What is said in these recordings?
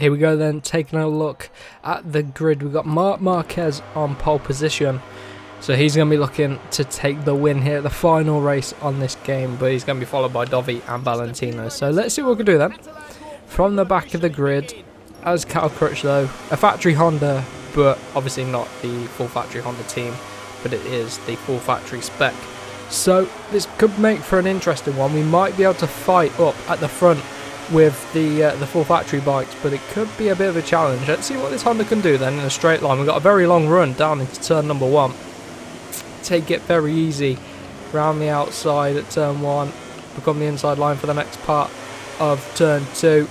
Here we go then, taking a look at the grid. We've got Marc Marquez on pole position. So he's going to be looking to take the win here, the final race on this game. But he's going to be followed by Dovi and Valentino. So let's see what we can do then. From the back of the grid, as Cal Crutch though, a factory Honda, but obviously not the full factory Honda team. But it is the full factory spec. So this could make for an interesting one. We might be able to fight up at the front with the full factory bikes, but it could be a bit of a challenge. Let's see what this Honda can do then in a straight line. We've got a very long run down into turn number 1. Take it very easy round the outside at turn 1, become the inside line for the next part of turn 2.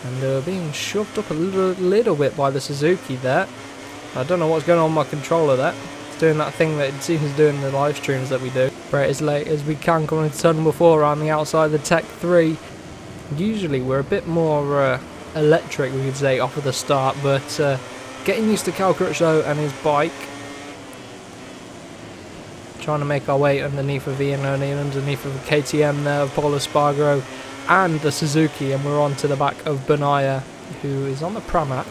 And being shoved up a little bit by the Suzuki there. I don't know what's going on with my controller there. It's doing that thing that it seems to do in the live streams that we do. Right, as late as we can, coming into turn number 4 around the outside of the Tech 3. Usually we're a bit more electric, we could say, off of the start, but getting used to Cal Crutch though and his bike. Trying to make our way underneath of Vianoni and underneath of the KTM there, Paul Espargaro and the Suzuki, and we're on to the back of Benaya, who is on the Pramac.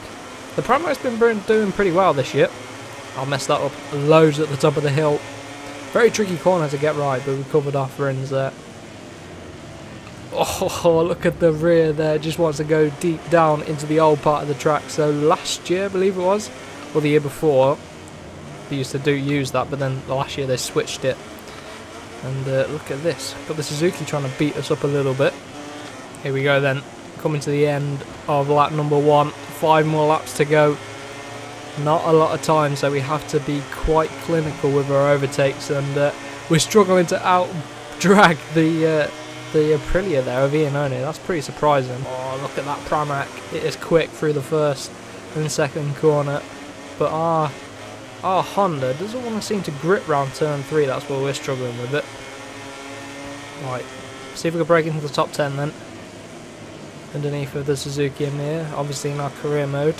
The Pramac's been doing pretty well this year. I'll mess that up loads at the top of the hill. Very tricky corner to get right, but we covered our friends there. Oh, look at the rear there. Just wants to go deep down into the old part of the track. So last year, I believe it was, or the year before, they used to use that, but then last year they switched it. And look at this. Got the Suzuki trying to beat us up a little bit. Here we go then. Coming to the end of lap number 1. 5 more laps to go. Not a lot of time, so we have to be quite clinical with our overtakes, and we're struggling to out-drag the Aprilia there of Vianoni. That's pretty surprising. Oh, look at that Pramac. It is quick through the first and second corner, but our Honda doesn't want to seem to grip round turn 3. That's where we're struggling with it. Right, see if we can break into the top 10 then. Underneath of the Suzuki in here, obviously in our career mode.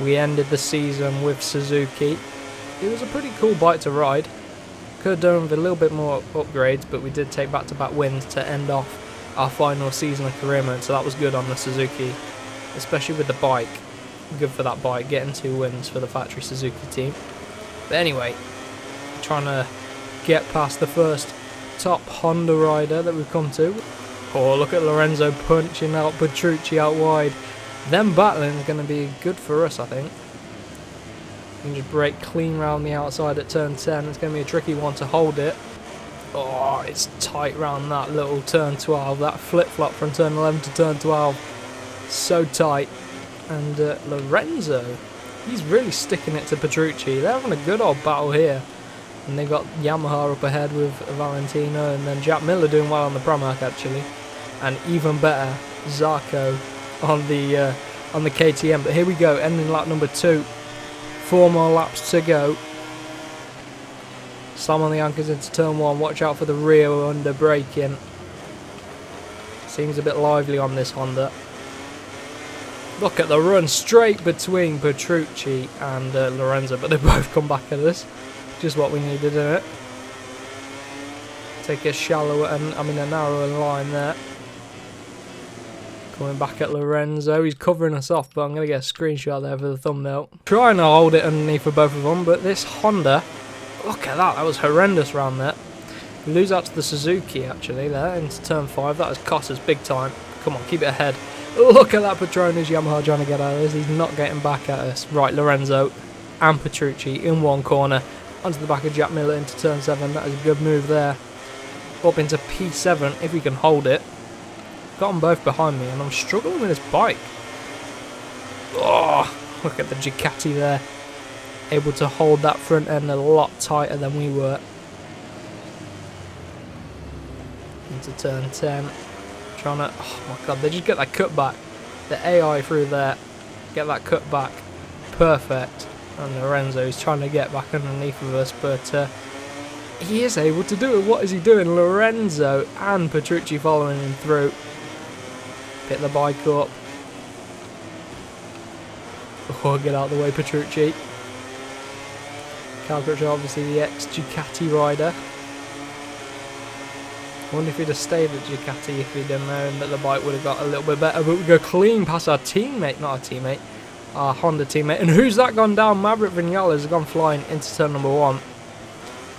We ended the season with Suzuki. It was a pretty cool bike to ride. Could have done with a little bit more upgrades, but we did take back-to-back wins to end off our final season of career mode, so that was good on the Suzuki, especially with the bike. Good for that bike, getting 2 wins for the factory Suzuki team. But anyway, trying to get past the first top Honda rider that we've come to. Oh, look at Lorenzo punching out Petrucci out wide. Them battling is going to be good for us, I think. We can just break clean round the outside at turn 10. It's going to be a tricky one to hold it. Oh, it's tight round that little turn 12. That flip-flop from turn 11 to turn 12. So tight. And Lorenzo, he's really sticking it to Petrucci. They're having a good old battle here. And they've got Yamaha up ahead with Valentino, and then Jack Miller doing well on the Pramac actually. And even better, Zarco on the KTM. But here we go, ending lap number 2. 4 more laps to go. Slam on the anchors into turn 1. Watch out for the rear under braking. Seems a bit lively on this Honda. Look at the run straight between Petrucci and Lorenzo, but they both come back at us. Just what we needed, isn't it? Take a shallower and a narrower line there. Coming back at Lorenzo, he's covering us off, but I'm going to get a screenshot there for the thumbnail. Trying to hold it underneath for both of them, but this Honda, look at that was horrendous round there. We lose out to the Suzuki actually there into turn 5, that has cost us big time. Come on, keep it ahead. Look at that Petronas Yamaha trying to get out of this, he's not getting back at us. Right, Lorenzo and Petrucci in one corner, onto the back of Jack Miller into turn 7, that is a good move there. Up into P7 if we can hold it. Got them both behind me, and I'm struggling with this bike. Oh, look at the DUCATI there. Able to hold that front end a lot tighter than we were. Into turn 10. Trying to, oh my god, they just get that cut back. The AI through there. Get that cut back. Perfect. And Lorenzo's trying to get back underneath of us, but he is able to do it. What is he doing? Lorenzo and Petrucci following him through. Pick the bike up. Oh, get out of the way, Petrucci. Cal Crutch, obviously the ex-Ducati rider. I wonder if he'd have stayed at Ducati if he'd have known that the bike would have got a little bit better. But we go clean past our teammate, not our teammate, our Honda teammate. And who's that gone down? Maverick Vinales has gone flying into turn number 1.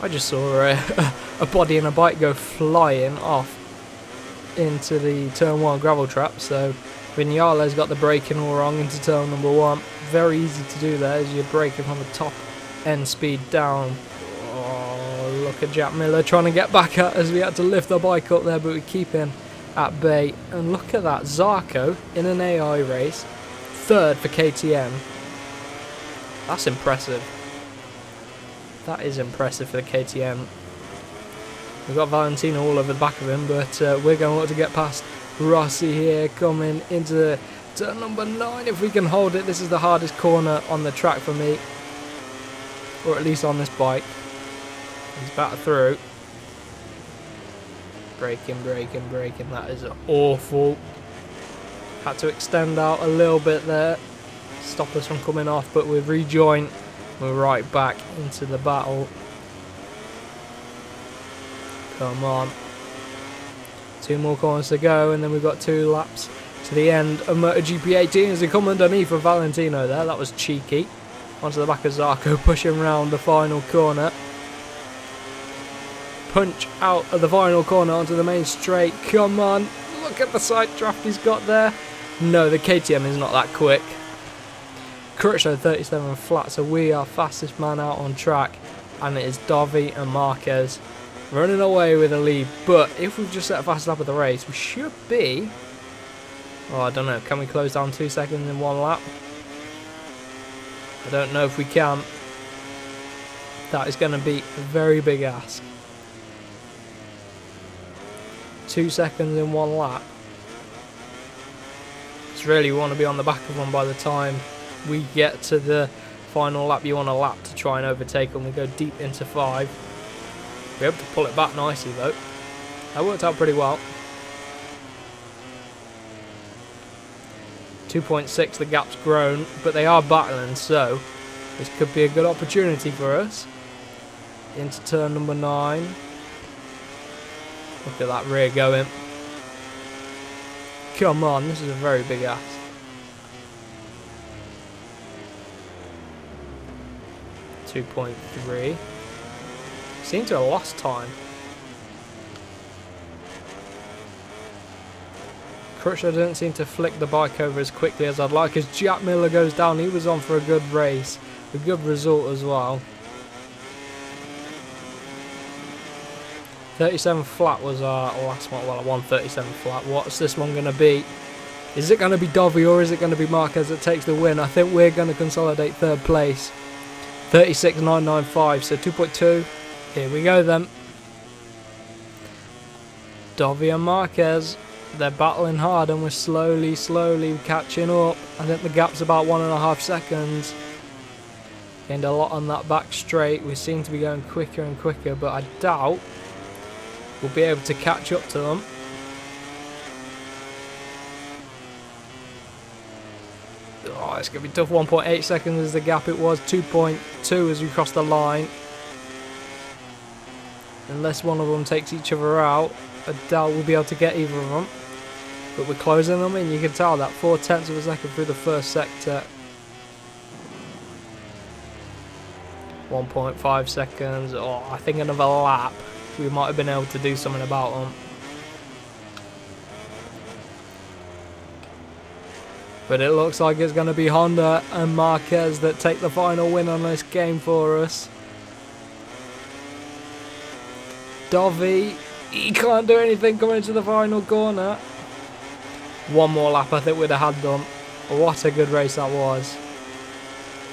I just saw a body and a bike go flying off into the turn 1 gravel trap. So Vinales got the braking all wrong into turn number 1. Very easy to do there as you're braking from the top end speed down. Oh, look at Jack Miller trying to get back at us. We had to lift the bike up there, but we keep him at bay. And look at that, Zarco in an AI race, 3rd for KTM. That's impressive. That is impressive for the KTM. We've got Valentino all over the back of him, but we're going to look to get past Rossi here, coming into turn number 9. If we can hold it, this is the hardest corner on the track for me, or at least on this bike. He's back through. Braking. That is awful. Had to extend out a little bit there, stop us from coming off, but we've rejoined. We're right back into the battle. Come on. 2 more corners to go, and then we've got 2 laps to the end of MotoGP 18 as they come underneath of Valentino there. That was cheeky. Onto the back of Zarco, pushing round the final corner. Punch out of the final corner onto the main straight. Come on. Look at the side draft he's got there. No, the KTM is not that quick. Crutchlow 37 flat, so we are fastest man out on track, and it is Dovi and Marquez running away with the lead. But if we've just set a fast lap of the race, we should be, oh, I don't know, can we close down 2 seconds in 1 lap? I don't know if we can. That is going to be a very big ask. 2 seconds in 1 lap. It's really, we want to be on the back of one by the time we get to the final lap. You want a lap to try and overtake them. We go deep into 5. We're able to pull it back nicely though. That worked out pretty well. 2.6, the gap's grown, but they are battling, so this could be a good opportunity for us. Into turn number 9. Look at that rear going. Come on, this is a very big ask. 2.3. Seem to have lost time. Crutchlow didn't seem to flick the bike over as quickly as I'd like as Jack Miller goes down. He was on for a good race, a good result as well. 37 flat was our last one. Well, I won 37 flat. What's this one going to be? Is it going to be Dovi or is it going to be Marquez that takes the win? I think we're going to consolidate 3rd place. 36.995, so 2.2. Here we go then. Dovi and Marquez, they're battling hard and we're slowly catching up. I think the gap's about 1.5 seconds. Gained a lot on that back straight. We seem to be going quicker and quicker, but I doubt we'll be able to catch up to them. Oh, it's going to be tough. 1.8 seconds is the gap. It was 2.2 as we cross the line. Unless one of them takes each other out, I doubt we'll be able to get either of them. But we're closing them in. You can tell that 0.4 of a second through the first sector. 1.5 seconds. Oh, I think another lap. We might have been able to do something about them. But it looks like it's going to be Honda and Marquez that take the final win on this game for us. Dovi, he can't do anything coming into the final corner. One more lap, I think we'd have had them. What a good race that was.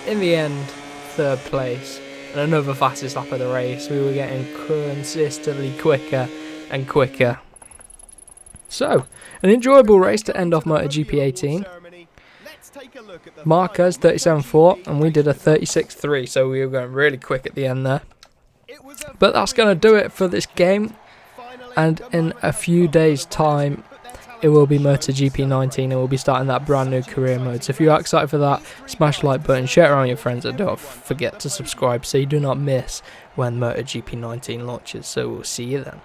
In the end, 3rd place. And another fastest lap of the race. We were getting consistently quicker and quicker. So, an enjoyable race to end off MotoGP 18. Marquez 37.4 and we did a 36.3, so we were going really quick at the end there. But that's going to do it for this game, and in a few days time it will be MotoGP 19 and we'll be starting that brand new career mode. So if you are excited for that, smash the like button, share it around with your friends, and don't forget to subscribe so you do not miss when MotoGP 19 launches. So we'll see you then.